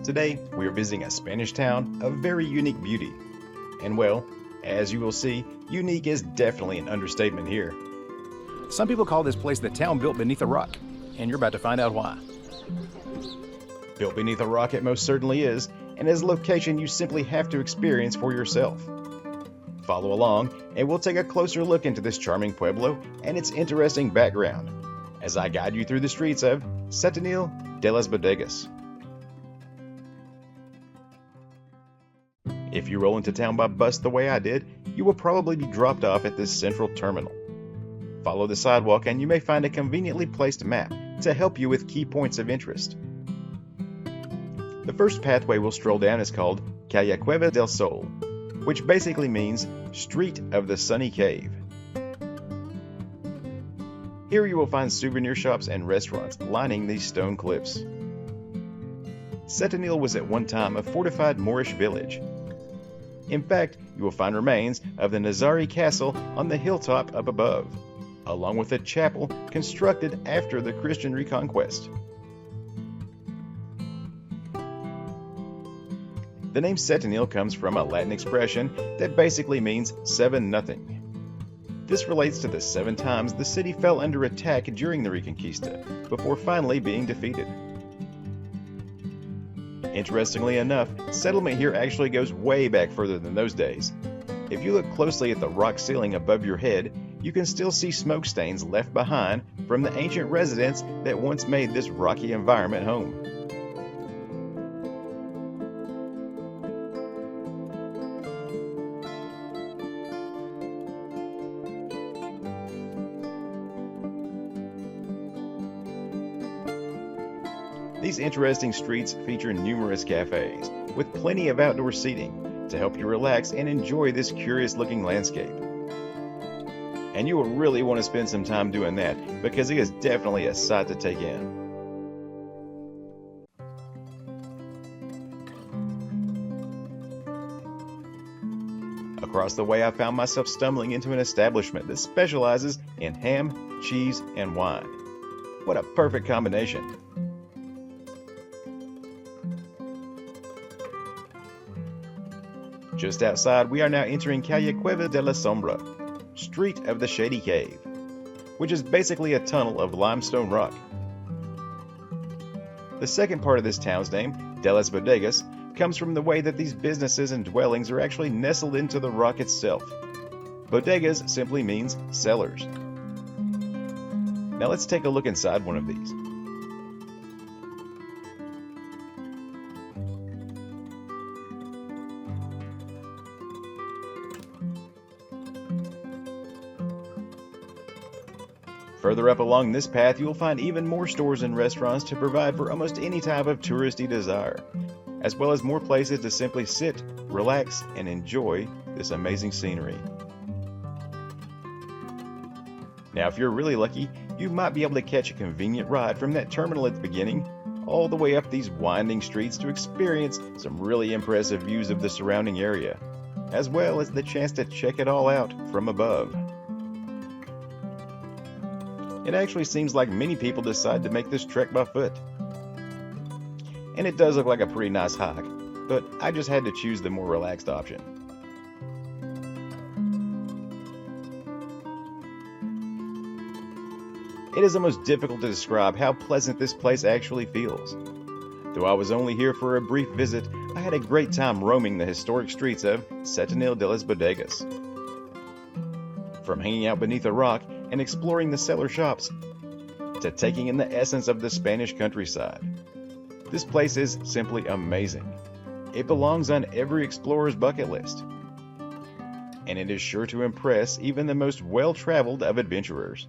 Today, we are visiting a Spanish town of very unique beauty. And well, as you will see, unique is definitely an understatement here. Some people call this place the town built beneath a rock, and you're about to find out why. Built beneath a rock it most certainly is, and is a location you simply have to experience for yourself. Follow along, and we'll take a closer look into this charming pueblo and its interesting background, as I guide you through the streets of Setenil de las Bodegas. If you roll into town by bus the way I did, you will probably be dropped off at this central terminal. Follow the sidewalk and you may find a conveniently placed map to help you with key points of interest. The first pathway we'll stroll down is called Calle Cueva del Sol, which basically means Street of the Sunny Cave. Here you will find souvenir shops and restaurants lining these stone cliffs. Setenil was at one time a fortified Moorish village. In fact, you will find remains of the Nazari Castle on the hilltop up above, along with a chapel constructed after the Christian Reconquest. The name Setenil comes from a Latin expression that basically means 7-0. This relates to the 7 times the city fell under attack during the Reconquista, before finally being defeated. Interestingly enough, settlement here actually goes way back further than those days. If you look closely at the rock ceiling above your head, you can still see smoke stains left behind from the ancient residents that once made this rocky environment home. These interesting streets feature numerous cafes, with plenty of outdoor seating to help you relax and enjoy this curious-looking landscape. And you will really want to spend some time doing that, because it is definitely a sight to take in. Across the way, I found myself stumbling into an establishment that specializes in ham, cheese, and wine. What a perfect combination! Just outside, we are now entering Calle Cueva del Sombra, Street of the Shady Cave, which is basically a tunnel of limestone rock. The second part of this town's name, de las Bodegas, comes from the way that these businesses and dwellings are actually nestled into the rock itself. Bodegas simply means cellars. Now let's take a look inside one of these. Further up along this path, you will find even more stores and restaurants to provide for almost any type of touristy desire, as well as more places to simply sit, relax, and enjoy this amazing scenery. Now, if you're really lucky, you might be able to catch a convenient ride from that terminal at the beginning, all the way up these winding streets to experience some really impressive views of the surrounding area, as well as the chance to check it all out from above. It actually seems like many people decide to make this trek by foot. And it does look like a pretty nice hike, but I just had to choose the more relaxed option. It is almost difficult to describe how pleasant this place actually feels. Though I was only here for a brief visit, I had a great time roaming the historic streets of Setenil de las Bodegas. From hanging out beneath a rock and exploring the cellar shops, to taking in the essence of the Spanish countryside. This place is simply amazing. It belongs on every explorer's bucket list. And it is sure to impress even the most well-traveled of adventurers.